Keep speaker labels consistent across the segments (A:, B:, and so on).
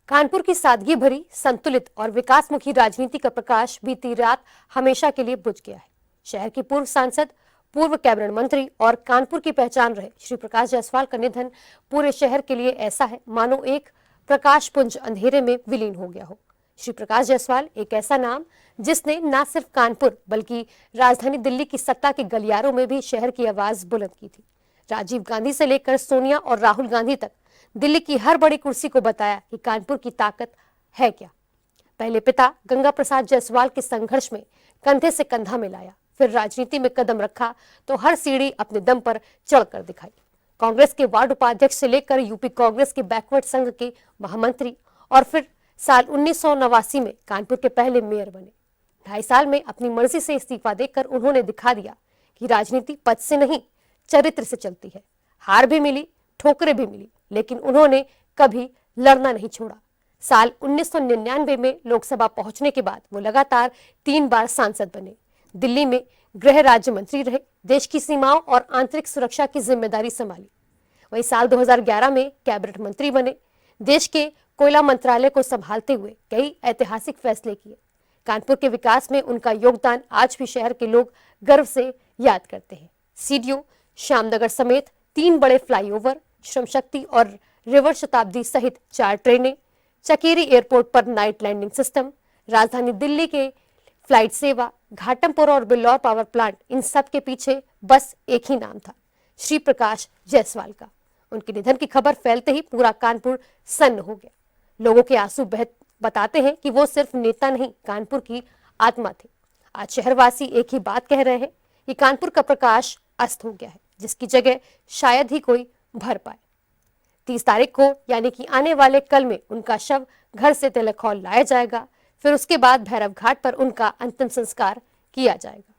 A: कानपुर की सादगी भरी, संतुलित और विकासमुखी राजनीति का प्रकाश बीती रात हमेशा के लिए बुझ गया है। शहर के पूर्व सांसद, पूर्व कैबिनेट मंत्री और कानपुर की पहचान रहे श्री प्रकाश जायसवाल का निधन पूरे शहर के लिए ऐसा है मानो एक प्रकाश पुंज अंधेरे में विलीन हो गया हो। श्री प्रकाश जायसवाल एक ऐसा नाम जिसने न सिर्फ कानपुर बल्कि राजधानी दिल्ली की सत्ता के गलियारों में भी शहर की आवाज बुलंद की थी। राजीव गांधी से लेकर सोनिया और राहुल गांधी तक दिल्ली की हर बड़ी कुर्सी को बताया कि कानपुर की ताकत है क्या। पहले पिता गंगा प्रसाद जायसवाल के संघर्ष में कंधे से कंधा मिलाया, फिर राजनीति में कदम रखा तो हर सीढ़ी अपने दम पर चढ़कर दिखाई। कांग्रेस के वार्ड उपाध्यक्ष से लेकर यूपी कांग्रेस के बैकवर्ड संघ के महामंत्री और फिर साल 1989 में कानपुर के पहले मेयर बने। 2.5 साल में अपनी मर्जी से इस्तीफा देकर उन्होंने दिखा दिया कि राजनीति पद से नहीं चरित्र से चलती है। हार भी मिली, ठोकरें भी मिली, लेकिन उन्होंने कभी लड़ना नहीं छोड़ा। साल 1999 में लोकसभा पहुंचने के बाद वो लगातार 3 बार सांसद बने। दिल्ली में गृह राज्य मंत्री रहे, देश की सीमाओं और आंतरिक सुरक्षा की जिम्मेदारी संभाली। वहीं साल 2011 में कैबिनेट मंत्री बने। देश के कोयला मंत्रालय को संभालते हुए कई ऐतिहासिक फैसले किए। कानपुर के विकास में उनका योगदान आज भी शहर के लोग गर्व से याद करते हैं। सीडीओ, श्यामनगर समेत 3 बड़े फ्लाईओवर, श्रम शक्ति और रिवर शताब्दी सहित 4 ट्रेनें, चकेरी एयरपोर्ट पर नाइट लैंडिंग सिस्टम, राजधानी दिल्ली के फ्लाइट सेवा, घाटमपुर और बिल्लौर पावर प्लांट, इन सब के पीछे बस एक ही नाम था, श्री प्रकाश जायसवाल का। उनके निधन की खबर फैलते ही पूरा कानपुर सन्न हो गया। लोगों के आंसू बताते हैं कि वो सिर्फ नेता नहीं, कानपुर की आत्मा थे। आज शहरवासी एक ही बात कह रहे हैं कि कानपुर का प्रकाश अस्त हो गया है, जिसकी जगह शायद ही कोई भर पाए। 30 तारीख को यानी कि आने वाले कल में उनका शव घर से तिलक हॉल लाया जाएगा। फिर उसके बाद भैरव घाट पर उनका अंतिम संस्कार किया जाएगा।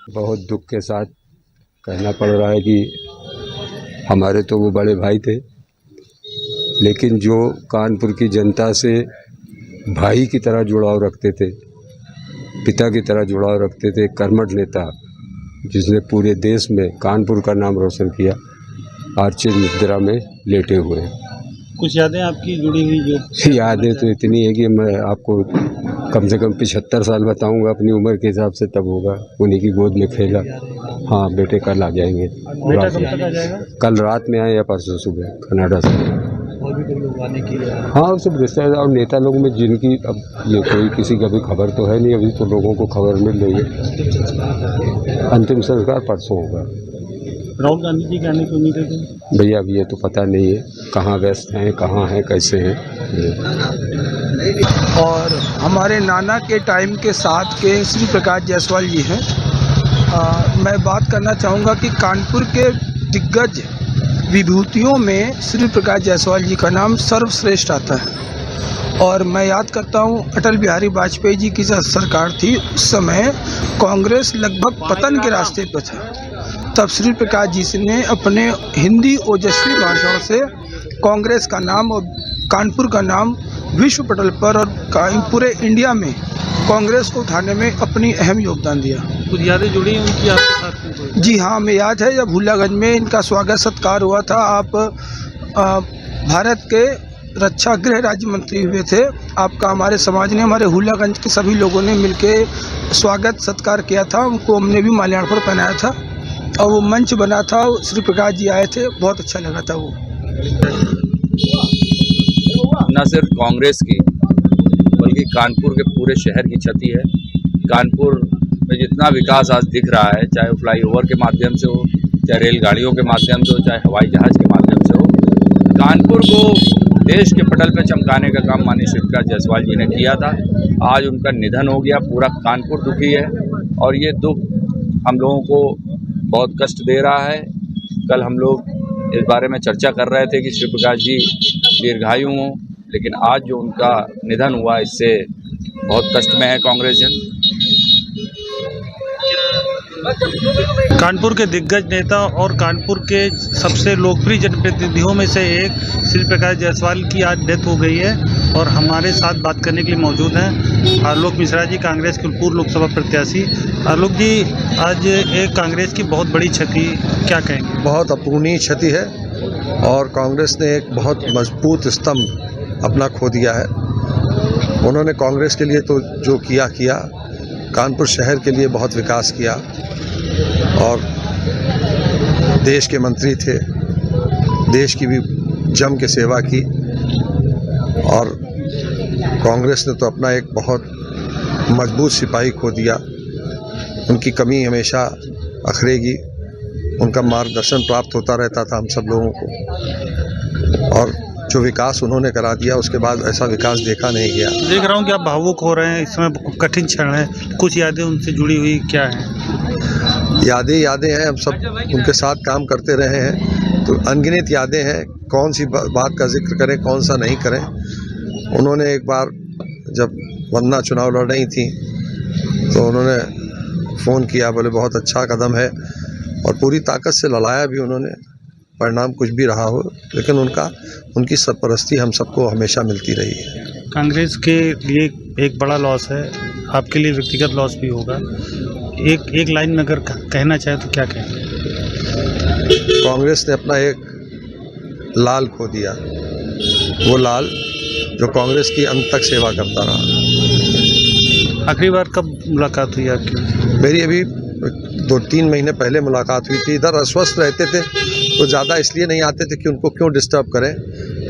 B: बहुत दुख के साथ कहना पड़ रहा है कि हमारे तो वो बड़े भाई थे, लेकिन जो कानपुर की जनता से भाई की तरह जुड़ाव रखते थे, पिता की तरह जुड़ाव रखते थे, कर्मठ नेता जिसने पूरे देश में कानपुर का नाम रोशन किया, आर्चिर निद्रा में लेटे हुए हैं।
C: कुछ यादें आपकी जुड़ी हुई? जो
B: यादें तो इतनी है कि मैं आपको कम से कम 75 साल बताऊंगा अपनी उम्र के हिसाब से, तब होगा। उन्हीं की गोद में खेला। हाँ, बेटे कल आ जाएंगे।
C: बेटा कब तक आ जाएगा?
B: कल रात में आए या परसों सुबह कनाडा से।
C: और भी लोग आने के लिए?
B: हाँ, सब रिश्तेदार और नेता लोग में जिनकी अब ये कोई किसी का भी खबर तो है नहीं, अभी तो लोगों को खबर मिल रही है। अंतिम संस्कार परसों होगा।
C: राहुल गांधी जी के आने की उम्मीद है?
B: भैया अब ये तो पता नहीं है कहाँ व्यस्त हैं, कहाँ हैं, कैसे हैं।
D: और हमारे नाना के टाइम के साथ के श्री प्रकाश जायसवाल जी हैं। मैं बात करना चाहूँगा कि कानपुर के दिग्गज विभूतियों में श्री प्रकाश जायसवाल जी का नाम सर्वश्रेष्ठ आता है। और मैं याद करता हूँ अटल बिहारी वाजपेयी जी की जब सरकार थी, उस समय कांग्रेस लगभग पतन के रास्ते पर था। तब श्री प्रकाश जी ने अपने हिंदी ओजस्वी भाषण से कांग्रेस का नाम और कानपुर का नाम विश्व पटल पर और पूरे इंडिया में कांग्रेस को उठाने में अपनी अहम योगदान दिया।
C: कुछ यादें जुड़ी उनकी आपके साथ?
D: जी हाँ, हमें याद है जब भूलागंज में इनका स्वागत सत्कार हुआ था। आप भारत के रक्षा गृह राज्य मंत्री हुए थे। आपका हमारे समाज ने, हमारे हुलागंज के सभी लोगों ने मिलके स्वागत सत्कार किया था। उनको हमने भी माल्यार्पण पहनाया था और वो मंच बना था, श्री प्रकाश जी आए थे, बहुत अच्छा लगा था वो।
E: न सिर्फ कांग्रेस की बल्कि कानपुर के पूरे शहर की क्षति है। कानपुर में जितना विकास आज दिख रहा है, चाहे वो फ्लाईओवर के माध्यम से हो, चाहे रेलगाड़ियों के माध्यम से हो, चाहे हवाई जहाज के माध्यम से हो, कानपुर को देश के पटल पर चमकाने का काम माननीय श्री प्रकाश जायसवाल जी ने किया था। आज उनका निधन हो गया, पूरा कानपुर दुखी है और ये दुख हम लोगों को बहुत कष्ट दे रहा है। कल हम लोग इस बारे में चर्चा कर रहे थे कि श्री प्रकाश जी दीर्घायु हों, लेकिन आज जो उनका निधन हुआ इससे बहुत कष्ट में है कांग्रेस जन।
C: कानपुर के दिग्गज नेता और कानपुर के सबसे लोकप्रिय जनप्रतिनिधियों में से एक श्री प्रकाश जायसवाल की आज डेथ हो गई है और हमारे साथ बात करने के लिए मौजूद हैं आलोक मिश्रा जी, कांग्रेस के पूर्व लोकसभा प्रत्याशी। आलोक जी, आज एक कांग्रेस की बहुत बड़ी क्षति, क्या कहेंगे?
F: बहुत अपूर्णीय क्षति है और कांग्रेस ने एक बहुत मजबूत स्तंभ अपना खो दिया है। उन्होंने कांग्रेस के लिए तो जो किया, कानपुर शहर के लिए बहुत विकास किया और देश के मंत्री थे, देश की भी जम के सेवा की और कांग्रेस ने तो अपना एक बहुत मजबूत सिपाही खो दिया। उनकी कमी हमेशा अखरेगी, उनका मार्गदर्शन प्राप्त होता रहता था हम सब लोगों को और जो विकास उन्होंने करा दिया उसके बाद ऐसा विकास देखा नहीं गया।
C: देख रहा हूँ कि आप भावुक हो रहे हैं, इस समय कठिन क्षण है, कुछ यादें उनसे जुड़ी हुई क्या हैं?
F: यादें हैं, हम सब उनके साथ काम करते रहे हैं तो अनगिनत यादें हैं। कौन सी बात का जिक्र करें, कौन सा नहीं करें। उन्होंने एक बार जब वंदना चुनाव लड़ रही थी तो उन्होंने फ़ोन किया, बोले बहुत अच्छा कदम है और पूरी ताकत से लड़ाया भी उन्होंने। परिणाम कुछ भी रहा हो, लेकिन उनकी सरपरस्ती हम सबको हमेशा मिलती रही है।
C: कांग्रेस के लिए एक बड़ा लॉस है, आपके लिए व्यक्तिगत लॉस भी होगा। एक लाइन में अगर कहना चाहे तो क्या कहेंगे?
F: कांग्रेस ने अपना एक लाल खो दिया, वो लाल जो कांग्रेस की अंत तक सेवा करता रहा।
C: आखिरी बार कब मुलाकात हुई आपकी?
F: मेरी अभी 2-3 महीने पहले मुलाकात हुई थी। इधर अस्वस्थ रहते थे तो ज़्यादा इसलिए नहीं आते थे कि उनको क्यों डिस्टर्ब करें,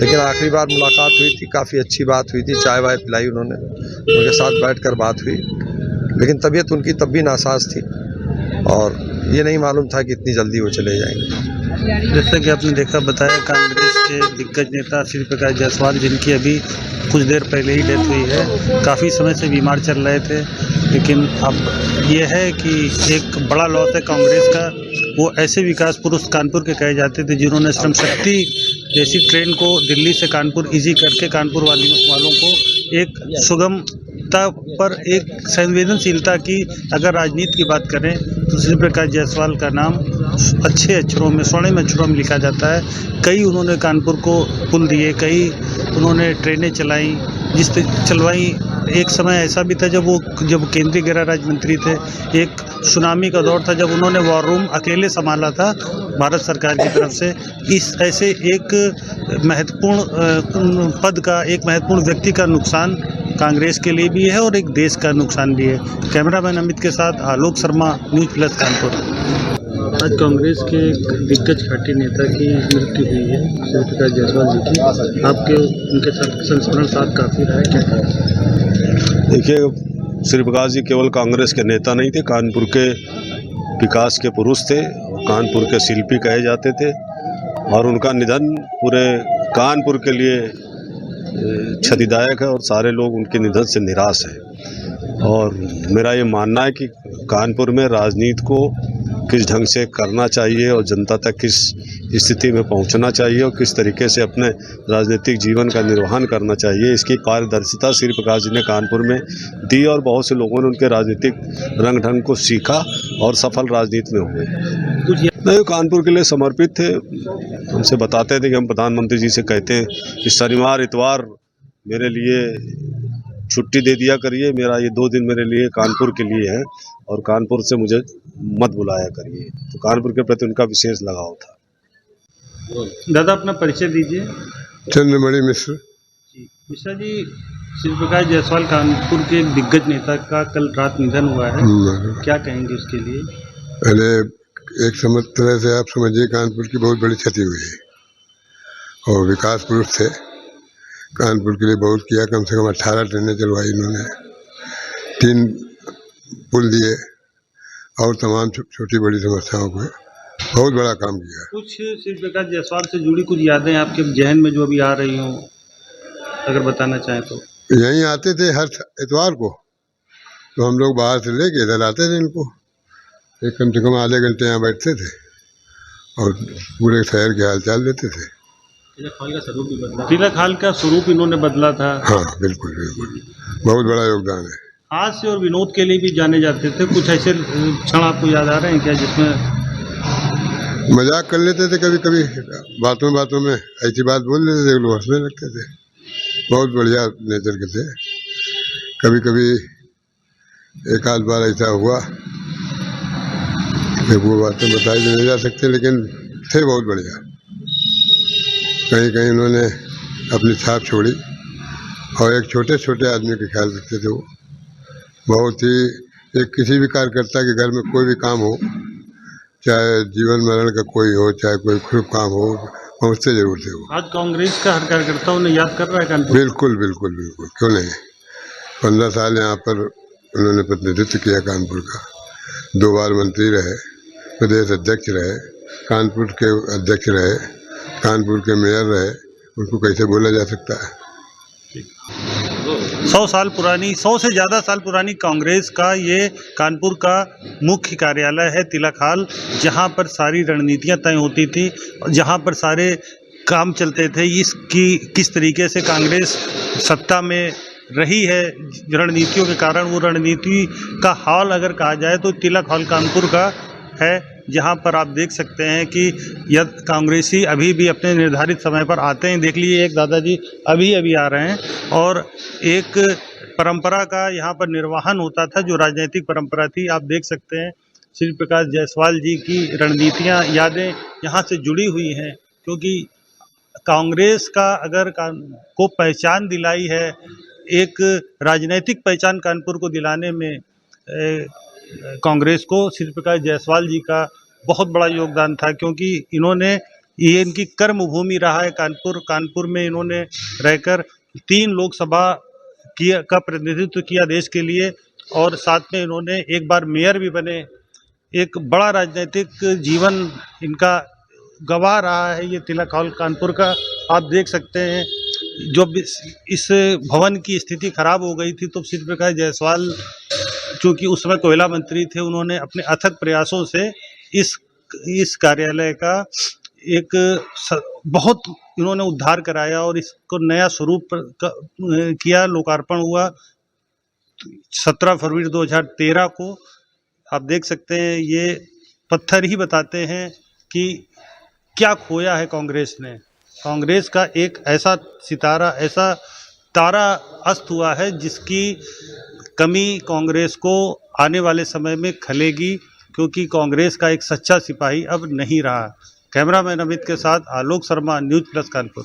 F: लेकिन आखिरी बार मुलाकात हुई थी, काफ़ी अच्छी बात हुई थी। चाय वाय पिलाई उन्होंने, उनके साथ बैठकर बात हुई, लेकिन तबीयत उनकी तब भी नासाज थी और ये नहीं मालूम था कि इतनी जल्दी वो चले जाएंगे।
C: जैसा कि आपने देखा, बताया, कांग्रेस के दिग्गज नेता श्री प्रकाश जायसवाल, जिनकी अभी कुछ देर पहले ही डेथ हुई है, काफ़ी समय से बीमार चल रहे थे, लेकिन अब ये है कि एक बड़ा लॉस है कांग्रेस का। वो ऐसे विकास पुरुष कानपुर के कहे जाते थे जिन्होंने श्रम शक्ति जैसी ट्रेन को दिल्ली से कानपुर ईजी करके कानपुर वालों को एक सुगमता पर एक संवेदनशीलता की। अगर राजनीति की बात करें तो श्री प्रकाश जायसवाल का नाम अच्छे अक्षरों में, स्वर्णिम अक्षरों में लिखा जाता है। कई उन्होंने कानपुर को पुल दिए, कई उन्होंने ट्रेनें चलवाई। एक समय ऐसा भी था जब केंद्रीय गृह राज्य मंत्री थे, एक सुनामी का दौर था जब उन्होंने वॉर रूम अकेले संभाला था भारत सरकार की तरफ से। इस ऐसे एक महत्वपूर्ण पद का, एक महत्वपूर्ण व्यक्ति का नुकसान कांग्रेस के लिए भी है और एक देश का नुकसान भी है। कैमरामैन अमित के साथ आलोक शर्मा, न्यूज़ प्लस कानपुर। आज कांग्रेस के दिग्गज पार्टी नेता की मृत्यु हुई है, श्री प्रकाश जायसवाल जी की। आपके उनके साथ संस्मरण साथ काफ़ी रहा है, क्या कहें?
G: देखिए, श्री प्रकाश जी केवल कांग्रेस के नेता नहीं थे, कानपुर के विकास के पुरुष थे, कानपुर के शिल्पी कहे जाते थे और उनका निधन पूरे कानपुर के लिए क्षतिदायक है और सारे लोग उनके निधन से निराश हैं। और मेरा ये मानना है कि कानपुर में राजनीति को किस ढंग से करना चाहिए और जनता तक किस स्थिति में पहुंचना चाहिए और किस तरीके से अपने राजनीतिक जीवन का निर्वहन करना चाहिए, इसकी पारदर्शिता श्री प्रकाश जी ने कानपुर में दी और बहुत से लोगों ने उनके राजनीतिक रंग ढंग को सीखा और सफल राजनीति में हुए। नहीं, कानपुर के लिए समर्पित थे। हमसे बताते थे कि हम प्रधानमंत्री जी से कहते हैं कि शनिवार इतवार मेरे लिए छुट्टी दे दिया करिए, मेरा ये 2 दिन मेरे लिए कानपुर के लिए है और कानपुर से मुझे मत बुलाया करिए। तो कानपुर के प्रति उनका विशेष लगाव था।
C: दादा, अपना परिचय दीजिए।
B: चंद्रमणि मिश्र।
C: मिश्रा जी, श्री प्रकाश जायसवाल कानपुर के एक दिग्गज नेता का कल रात निधन हुआ है, क्या कहेंगे उसके लिए?
H: पहले एक तरह से आप समझिए कानपुर की बहुत बड़ी क्षति हुई है और विकास पुरुष थे। कानपुर के लिए बहुत किया, कम से कम 18 ट्रेनें चलवाई इन्होंने, 3 पुल दिए और तमाम छोटी बड़ी समस्याओं को बहुत बड़ा काम किया।
C: कुछ श्री प्रकाश जायसवाल से जुड़ी कुछ यादें आपके जहन में जो अभी आ रही हों, अगर बताना चाहें तो?
H: यहीं आते थे हर इतवार को, तो हम लोग बाहर से लेके इधर आते थे इनको, एक कम से कम आधे घंटे यहाँ बैठते थे और पूरे शहर के हालचाल लेते थे।
C: तिलक हाल का स्वरूप इन्होंने बदला था।
H: हाँ बिल्कुल बिल्कुल, बहुत बड़ा योगदान है।
C: हास्य और विनोद के लिए भी जाने जाते थे। कुछ ऐसे क्षण आपको याद आ रहे हैं क्या जिसमें
H: मजाक कर लेते थे, कभी कभी बातों में ऐसी बात बोल लेते थे, लोग हंसने लगते थे। बहुत बढ़िया नेचर के थे। कभी कभी एक आध बार ऐसा हुआ कि वो बातें बताई नहीं जा सकते, लेकिन थे बहुत बढ़िया। कहीं कहीं उन्होंने अपनी छाप छोड़ी और एक छोटे छोटे आदमी का ख्याल रखते थे। वो बहुत ही, एक किसी भी कार्यकर्ता के घर में कोई भी काम हो, चाहे जीवन मरण का कोई हो, चाहे कोई शुभ काम हो, पहुँचते जरूर थे वो।
C: आज कांग्रेस का हर कार्यकर्ता उन्हें याद कर रहा है कानपुर?
H: बिल्कुल बिल्कुल बिल्कुल, क्यों नहीं। 15 साल यहाँ पर उन्होंने प्रतिनिधित्व किया कानपुर का, 2 बार मंत्री रहे, प्रदेश अध्यक्ष रहे, कानपुर के अध्यक्ष रहे, कानपुर के मेयर रहे, उनको कैसे बोला जा सकता है।
C: 100 से ज़्यादा साल पुरानी कांग्रेस का ये कानपुर का मुख्य कार्यालय है, तिलक हाल, जहाँ पर सारी रणनीतियाँ तय होती थी, जहाँ पर सारे काम चलते थे। इसकी किस तरीके से कांग्रेस सत्ता में रही है रणनीतियों के कारण, वो रणनीति का हॉल अगर कहा जाए तो तिलक हॉल कानपुर का है, जहाँ पर आप देख सकते हैं कि यह कांग्रेसी अभी भी अपने निर्धारित समय पर आते हैं। देख लीजिए, एक दादाजी अभी आ रहे हैं और एक परंपरा का यहाँ पर निर्वहन होता था, जो राजनीतिक परंपरा थी। आप देख सकते हैं श्री प्रकाश जायसवाल जी की रणनीतियाँ, यादें यहाँ से जुड़ी हुई हैं, क्योंकि कांग्रेस का अगर को पहचान दिलाई है, एक राजनीतिक पहचान कानपुर को दिलाने में कांग्रेस को श्री प्रकाश जायसवाल जी का बहुत बड़ा योगदान था, क्योंकि ये इनकी कर्मभूमि रहा है कानपुर में इन्होंने रहकर 3 लोकसभा का प्रतिनिधित्व किया देश के लिए, और साथ में इन्होंने एक बार मेयर भी बने। एक बड़ा राजनीतिक जीवन इनका गवाह रहा है ये तिलक हॉल कानपुर का। आप देख सकते हैं, जब इस भवन की स्थिति खराब हो गई थी तो श्री प्रकाश जायसवाल, चूँकि उस समय कोयला मंत्री थे, उन्होंने अपने अथक प्रयासों से इस कार्यालय का एक बहुत इन्होंने उद्धार कराया और इसको नया स्वरूप किया। लोकार्पण हुआ 17 फरवरी 2013 को। आप देख सकते हैं, ये पत्थर ही बताते हैं कि क्या खोया है कांग्रेस ने। कांग्रेस का एक ऐसा सितारा, ऐसा तारा अस्त हुआ है, जिसकी कमी कांग्रेस को आने वाले समय में खलेगी, क्योंकि कांग्रेस का एक सच्चा सिपाही अब नहीं रहा। कैमरामैन अमित के साथ आलोक शर्मा, न्यूज़ प्लस कानपुर।